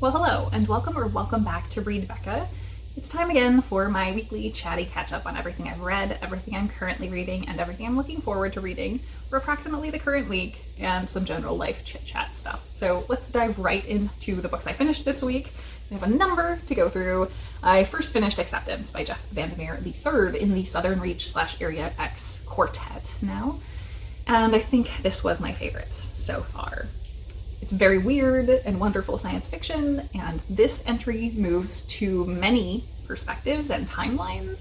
Well, hello, and welcome back to Read Becca. It's time again for my weekly chatty catch-up on everything I've read, everything I'm currently reading, and everything I'm looking forward to reading for approximately the current week, and some general life chit-chat stuff. So let's dive right into the books I finished this week. I have a number to go through. I first finished Acceptance by Jeff Vandermeer, the third in the Southern Reach / Area X quartet now, and I think this was my favorite so far. It's very weird and wonderful science fiction, and this entry moves to many perspectives and timelines,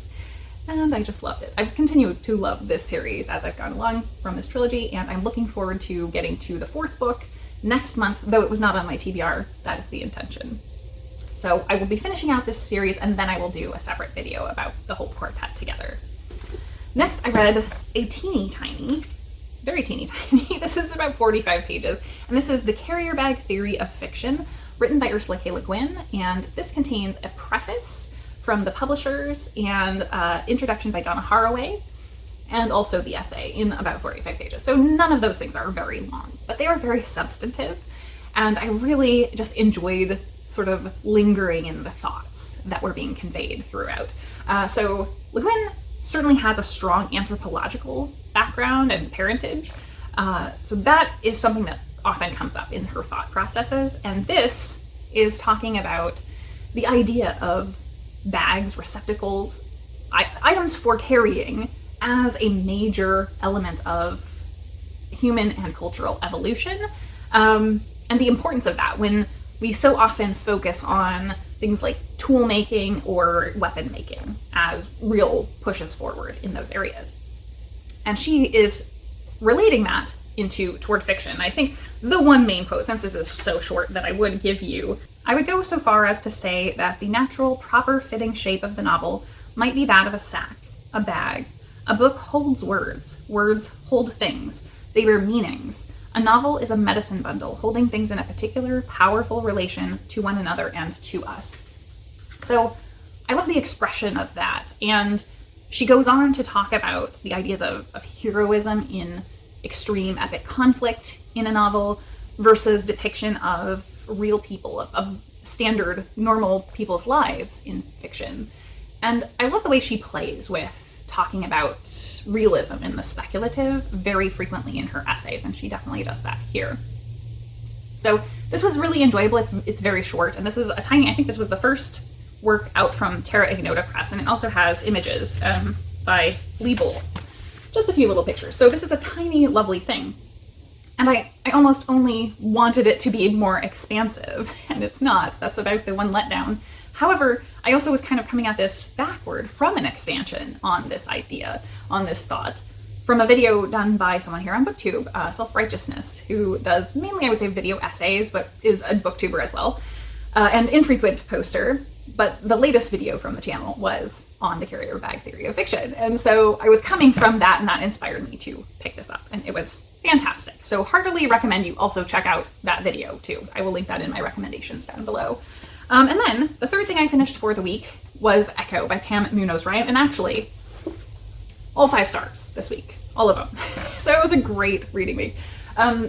and I just loved it. I've continued to love this series as I've gone along from this trilogy, and I'm looking forward to getting to the fourth book next month, though it was not on my TBR. That is the intention. So I will be finishing out this series, and then I will do a separate video about the whole quartet together. Next, I read a very teeny tiny. This is about 45 pages, and this is The Carrier Bag Theory of Fiction, written by Ursula LeGuin, and this contains a preface from the publishers and introduction by Donna Haraway, and also the essay in about 45 pages. So none of those things are very long, but they are very substantive, and I really just enjoyed sort of lingering in the thoughts that were being conveyed throughout. So LeGuin certainly has a strong anthropological background and parentage. So that is something that often comes up in her thought processes. And this is talking about the idea of bags, receptacles, items for carrying as a major element of human and cultural evolution, and the importance of that when we so often focus on things like tool making or weapon making as real pushes forward in those areas. And she is relating that toward fiction. I think the one main quote, since this is so short, that I would give you, I would go so far as to say that the natural, proper fitting shape of the novel might be that of a sack, a bag. A book holds words. Words hold things. They bear meanings. A novel is a medicine bundle, holding things in a particular, powerful relation to one another and to us. So I love the expression of that. And she goes on to talk about the ideas of heroism in extreme epic conflict in a novel versus depiction of real people, of standard, normal people's lives in fiction. And I love the way she plays with talking about realism and the speculative very frequently in her essays, and she definitely does that here. So this was really enjoyable. It's very short, and this is I think this was the first work out from Terra Ignota Press, and it also has images by Liebel. Just a few little pictures. So this is a tiny, lovely thing. And I almost only wanted it to be more expansive, and it's not. That's about the one letdown. However, I also was kind of coming at this backward from an expansion on this idea, on this thought, from a video done by someone here on BookTube, Self-Righteousness, who does mainly, I would say, video essays, but is a booktuber as well, and infrequent poster. But the latest video from the channel was on the Carrier Bag Theory of Fiction. And so I was coming from that, and that inspired me to pick this up, and it was fantastic. So heartily recommend you also check out that video too. I will link that in my recommendations down below. And then the third thing I finished for the week was Echo by Pam Munoz Ryan, and actually all 5 stars this week, all of them. So it was a great reading week.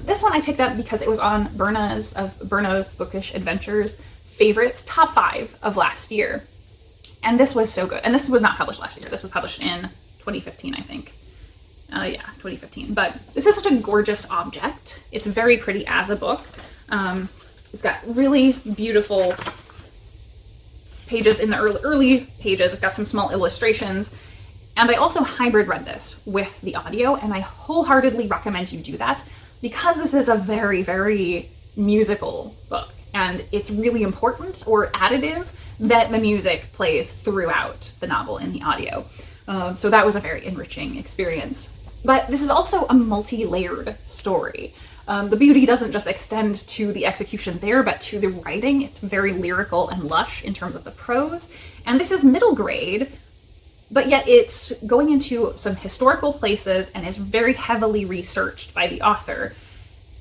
This one I picked up because it was on Berna's Bookish Adventures favorites, top 5 of last year. And this was so good. And this was not published last year. This was published in 2015, I think. 2015. But this is such a gorgeous object. It's very pretty as a book. It's got really beautiful pages in the early pages. It's got some small illustrations. And I also hybrid read this with the audio, and I wholeheartedly recommend you do that because this is a very, very musical book. And it's really important or additive that the music plays throughout the novel in the audio. So that was a very enriching experience. But this is also a multi-layered story. The beauty doesn't just extend to the execution there, but to the writing. It's very lyrical and lush in terms of the prose. And this is middle grade, but yet it's going into some historical places and is very heavily researched by the author,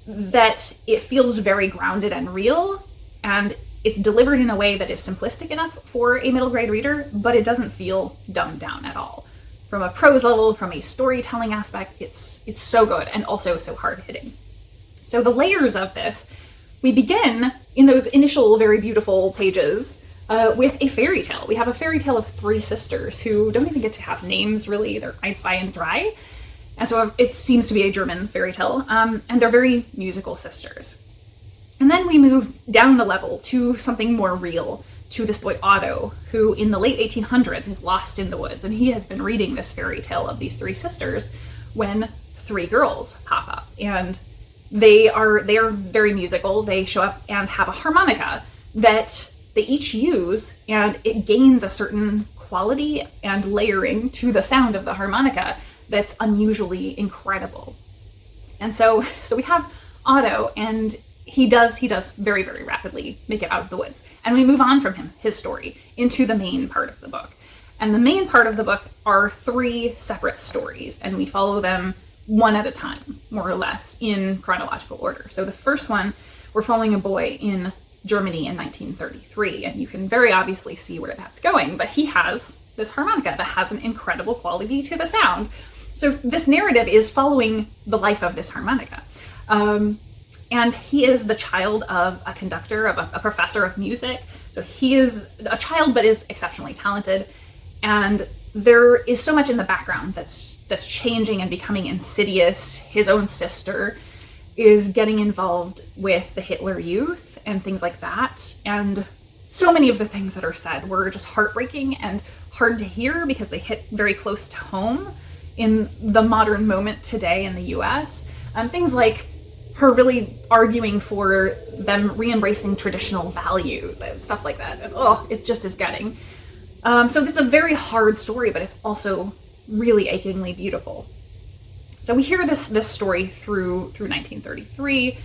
that it feels very grounded and real, and it's delivered in a way that is simplistic enough for a middle grade reader, but it doesn't feel dumbed down at all. From a prose level, from a storytelling aspect, it's so good and also so hard hitting. So the layers of this we begin in those initial very beautiful pages with a fairy tale. We have a fairy tale of three sisters who don't even get to have names, really. They're Eins, Zwei, and Drei. And so it seems to be a German fairy tale. And they're very musical sisters. And then we move down the level to something more real, to this boy Otto, who in the late 1800s is lost in the woods. And he has been reading this fairy tale of these three sisters when three girls pop up. And they are very musical. They show up and have a harmonica that they each use, and it gains a certain quality and layering to the sound of the harmonica that's unusually incredible. And so we have Otto, and he does very, very rapidly make it out of the woods. And we move on from his story, into the main part of the book. And the main part of the book are three separate stories, and we follow them one at a time, more or less, in chronological order. So the first one, we're following a boy in Germany in 1933, and you can very obviously see where that's going, but he has this harmonica that has an incredible quality to the sound. So this narrative is following the life of this harmonica. And he is the child of a conductor, of a professor of music. So he is a child, but is exceptionally talented. And there is so much in the background that's changing and becoming insidious. His own sister is getting involved with the Hitler Youth and things like that. And so many of the things that are said were just heartbreaking and hard to hear because they hit very close to home in the modern moment today in the US. Things like her really arguing for them re-embracing traditional values and stuff like that. And, it just is gutting. So this is a very hard story, but it's also really achingly beautiful. So we hear this story through 1933,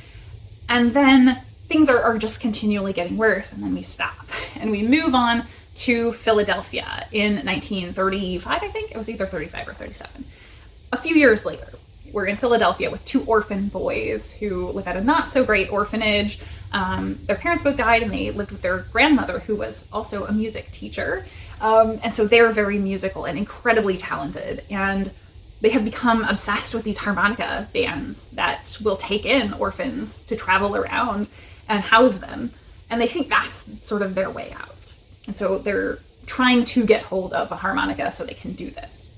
and then things are just continually getting worse, and then we stop. And we move on to Philadelphia in 1935, I think. It was either 35 or 37. A few years later, we're in Philadelphia with two orphan boys who live at a not-so-great orphanage. Their parents both died, and they lived with their grandmother, who was also a music teacher. And so they're very musical and incredibly talented. And they have become obsessed with these harmonica bands that will take in orphans to travel around and house them. And they think that's sort of their way out. And so they're trying to get hold of a harmonica so they can do this.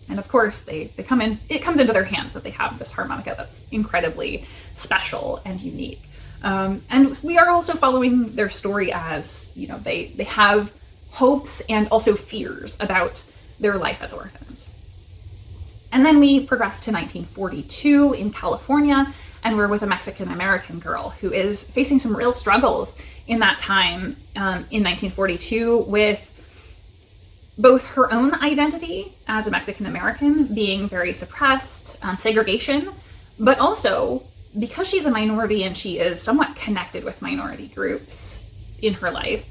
And of course, it comes into their hands that they have this harmonica that's incredibly special and unique. And we are also following their story as, they have hopes and also fears about their life as orphans. And then we progress to 1942 in California, and we're with a Mexican-American girl who is facing some real struggles in that time in 1942 with both her own identity as a Mexican-American being very suppressed, segregation, but also because she's a minority and she is somewhat connected with minority groups in her life,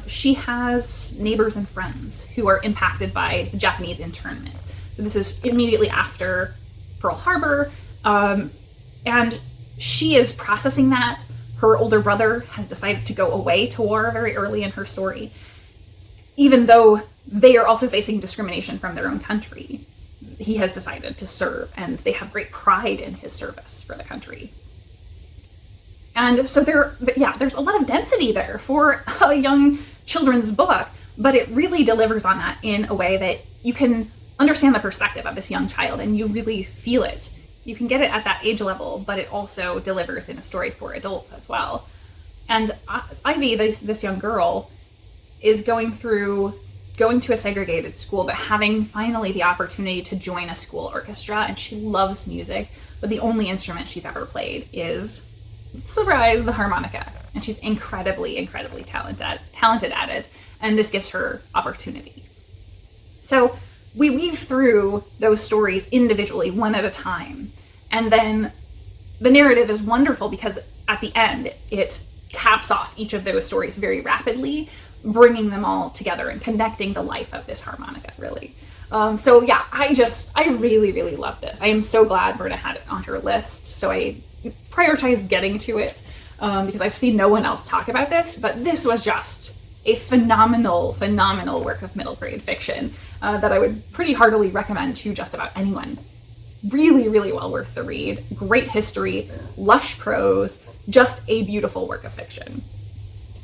she has neighbors and friends who are impacted by the Japanese internment. So this is immediately after Pearl Harbor, and she is processing that. Her older brother has decided to go away to war very early in her story, even though they are also facing discrimination from their own country. He has decided to serve, and they have great pride in his service for the country. And so there's a lot of density there for a young children's book, but it really delivers on that in a way that you can understand the perspective of this young child, and you really feel it. You can get it at that age level, but it also delivers in a story for adults as well. And Ivy, this young girl, is going to a segregated school, but having finally the opportunity to join a school orchestra, and she loves music, but the only instrument she's ever played is, surprise, the harmonica. And she's incredibly, incredibly talented at it, and this gives her opportunity. So we weave through those stories individually, one at a time, and then the narrative is wonderful because at the end, it caps off each of those stories very rapidly, bringing them all together and connecting the life of this harmonica, really. I really, really love this. I am so glad Myrna had it on her list, so I prioritized getting to it because I've seen no one else talk about this, but this was just a phenomenal, phenomenal work of middle grade fiction that I would pretty heartily recommend to just about anyone. Really, really well worth the read. Great history, lush prose, just a beautiful work of fiction.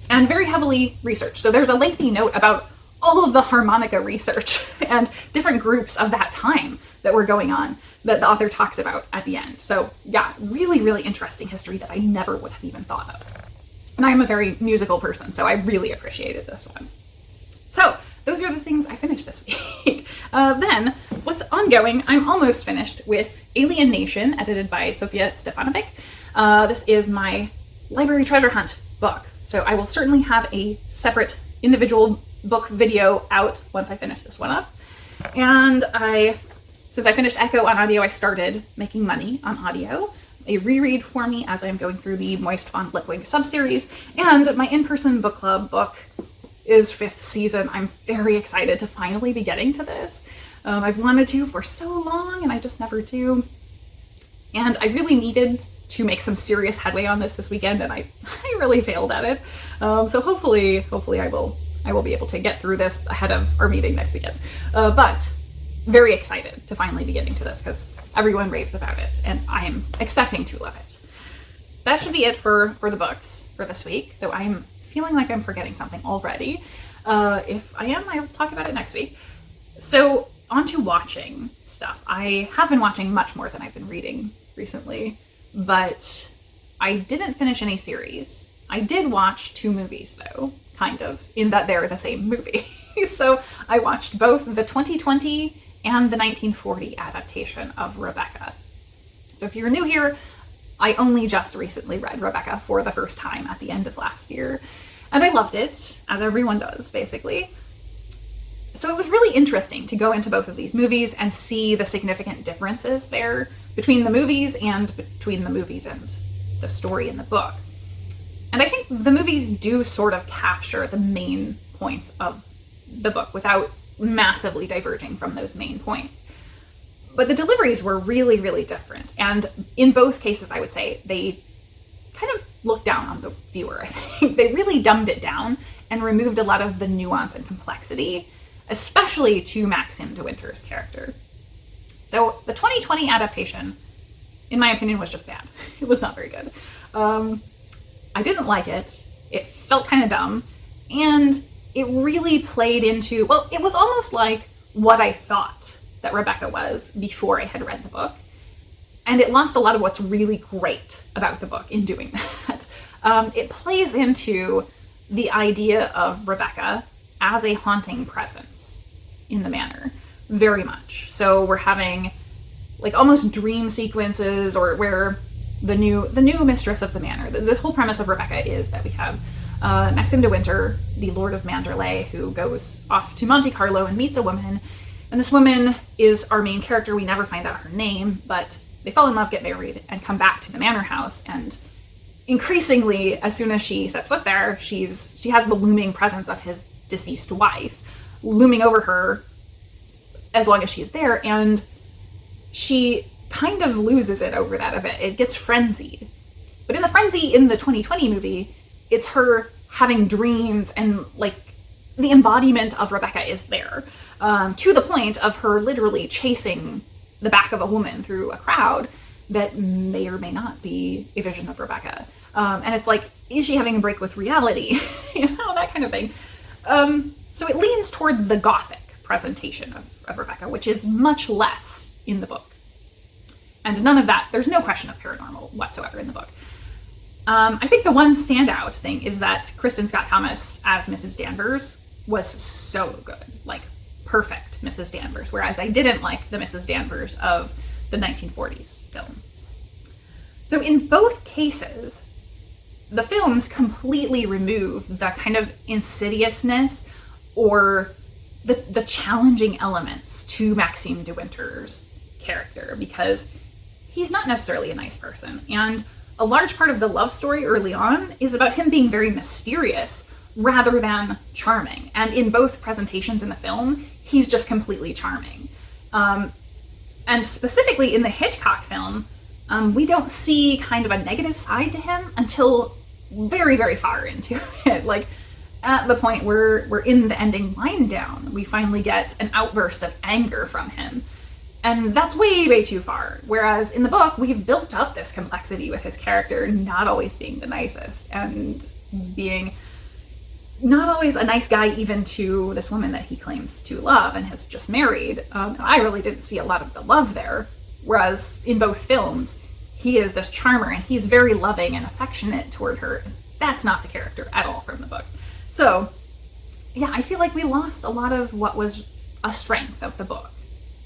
And very heavily researched. So there's a lengthy note about all of the harmonica research and different groups of that time that were going on that the author talks about at the end. So yeah, really, really interesting history that I never would have even thought of. And I'm a very musical person, so I really appreciated this one. So those are the things I finished this week. Then, what's ongoing, I'm almost finished with Alien Nation, edited by Sofia Stefanovic. This is my library treasure hunt book. So I will certainly have a separate individual book video out once I finish this one up. And since I finished Echo on audio, I started making money on audio. A reread for me as I'm going through the Moist von Lipwig subseries, and my in-person book club book is 5th season. I'm very excited to finally be getting to this. I've wanted to for so long, and I just never do. And I really needed to make some serious headway on this weekend, and I really failed at it. So hopefully I will be able to get through this ahead of our meeting next weekend. But very excited to finally be getting to this because everyone raves about it, and I am expecting to love it. That should be it for the books for this week, though I'm feeling like I'm forgetting something already. If I am, I'll talk about it next week. So on to watching stuff. I have been watching much more than I've been reading recently, but I didn't finish any series. I did watch 2 movies though, kind of, in that they're the same movie. So I watched both the 2020 and the 1940 adaptation of Rebecca. So if you're new here, I only just recently read Rebecca for the first time at the end of last year, and I loved it, as everyone does, basically. So it was really interesting to go into both of these movies and see the significant differences there between the movies and between the movies and the story in the book. And I think the movies do sort of capture the main points of the book without massively diverging from those main points. But the deliveries were really, really different. And in both cases, I would say, they kind of looked down on the viewer, I think. They really dumbed it down and removed a lot of the nuance and complexity, especially to Maxim de Winter's character. So the 2020 adaptation, in my opinion, was just bad. It was not very good. I didn't like it. It felt kind of dumb. And it really played into, well, it was almost like what I thought that Rebecca was before I had read the book. And it lost a lot of what's really great about the book in doing that. It plays into the idea of Rebecca as a haunting presence in the manor, very much. So we're having like almost dream sequences, or where the new mistress of the manor. This whole premise of Rebecca is that we have Maxim de Winter, the Lord of Manderley, who goes off to Monte Carlo and meets a woman. And this woman is our main character. We never find out her name, but they fall in love, get married, and come back to the manor house. And increasingly, as soon as she sets foot there, she has the looming presence of his deceased wife looming over her as long as she's there. And she kind of loses it over that a bit. It gets frenzied. But in the frenzy in the 2020 movie, it's her having dreams, and like the embodiment of Rebecca is there, to the point of her literally chasing the back of a woman through a crowd that may or may not be a vision of Rebecca. And it's like, is she having a break with reality? That kind of thing. So it leans toward the gothic presentation of Rebecca, which is much less in the book. And none of that, there's no question of paranormal whatsoever in the book. I think the one standout thing is that Kristen Scott Thomas as Mrs. Danvers was so good, like perfect Mrs. Danvers, whereas I didn't like the Mrs. Danvers of the 1940s film. So in both cases, the films completely remove the kind of insidiousness or the challenging elements to Maxime de Winter's character, because he's not necessarily a nice person. And a large part of the love story early on is about him being very mysterious rather than charming. And in both presentations in the film, he's just completely charming. And specifically in the Hitchcock film, we don't see kind of a negative side to him until very, very far into it. Like at the point where we're in the ending wind down, we finally get an outburst of anger from him. And that's way, way too far. Whereas in the book, we've built up this complexity with his character not always being the nicest and being not always a nice guy even to this woman that he claims to love and has just married. I really didn't see a lot of the love there. Whereas in both films, he is this charmer and he's very loving and affectionate toward her. That's not the character at all from the book. So yeah, I feel like we lost a lot of what was a strength of the book.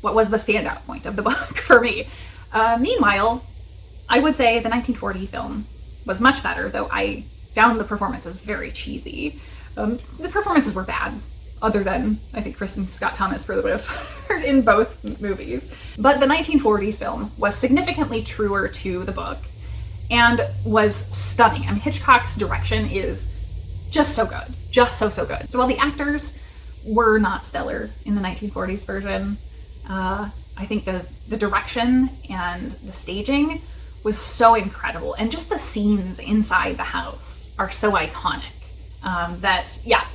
What was the standout point of the book for me. Meanwhile, I would say the 1940 film was much better, though I found the performances very cheesy. The performances were bad, other than, I think, Kristen Scott Thomas for the most part in both movies. But the 1940s film was significantly truer to the book and was stunning. I mean, Hitchcock's direction is just so good, just so good. So while the actors were not stellar in the 1940s version, I think the direction and the staging was so incredible, and just the scenes inside the house are so iconic that, yeah,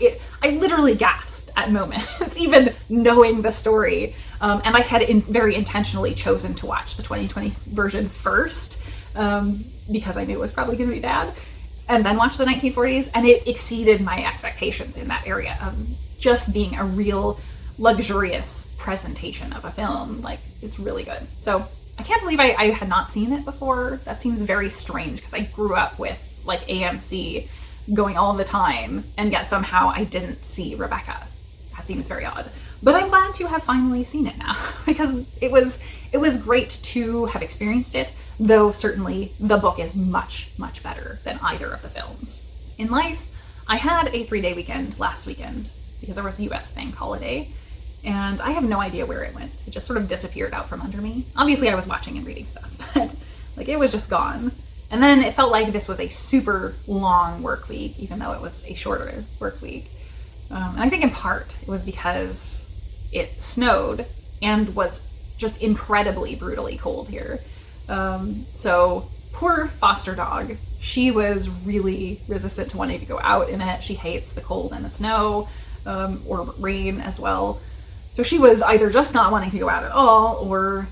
I literally gasped at moments, even knowing the story. And I had very intentionally chosen to watch the 2020 version first because I knew it was probably going to be bad, and then watch the 1940s, and it exceeded my expectations in that area of just being a real luxurious presentation of a film. Like, it's really good. So I can't believe I had not seen it before. That seems very strange because I grew up with like AMC going all the time, and yet somehow I didn't see Rebecca. That seems very odd. But I'm glad to have finally seen it now because it was great to have experienced it, though certainly the book is much, much better than either of the films. In life, I had a 3-day weekend last weekend because there was a US bank holiday, and I have no idea where it went. It just sort of disappeared out from under me. Obviously I was watching and reading stuff, but like it was just gone. And then it felt like this was a super long work week, even though it was a shorter work week. And I think in part it was because it snowed and was just incredibly brutally cold here. So poor foster dog, she was really resistant to wanting to go out in it. She hates the cold and the snow, or rain as well. So she was either just not wanting to go out at all, or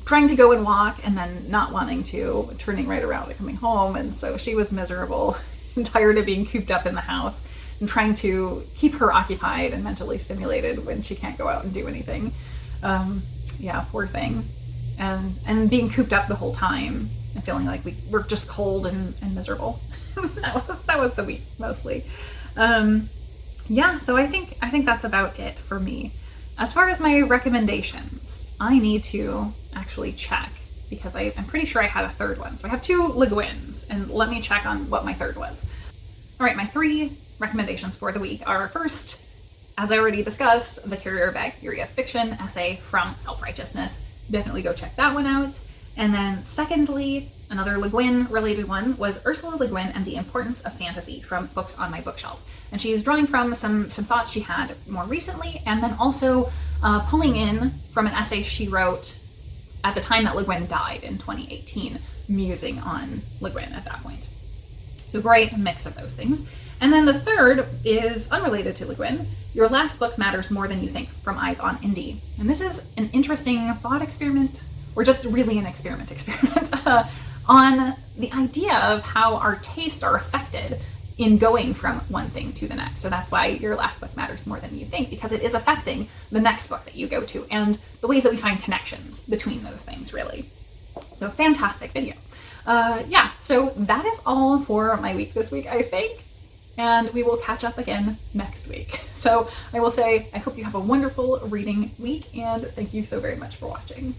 trying to go and walk and then not wanting to, turning right around and coming home. And so she was miserable and tired of being cooped up in the house and trying to keep her occupied and mentally stimulated when she can't go out and do anything. Yeah, poor thing. And being cooped up the whole time and feeling like we were just cold and miserable. that was the week mostly. Yeah, so I think that's about it for me. As far as my recommendations, I need to actually check because I'm pretty sure I had a third one. So I have 2 LeGuins, and let me check on what my third was. All right, my 3 recommendations for the week are: first, as I already discussed, The Carrier Bag Theory of Fiction essay from Self-Righteousness. Definitely go check that one out. And then secondly, another LeGuin related one was Ursula Le Guin and the Importance of Fantasy from Books on My Bookshelf. And she's drawing from some thoughts she had more recently, and then also pulling in from an essay she wrote at the time that Le Guin died in 2018, musing on Le Guin at that point. So great mix of those things. And then the third is unrelated to Le Guin, Your Last Book Matters More Than You Think from Eyes on Indie. And this is an interesting thought experiment, or just really an experiment on the idea of how our tastes are affected in going from one thing to the next. So that's why your last book matters more than you think, because it is affecting the next book that you go to and the ways that we find connections between those things, really. So fantastic video. Yeah, so that is all for my week this week, I think. And we will catch up again next week. So I will say, I hope you have a wonderful reading week, and thank you so very much for watching.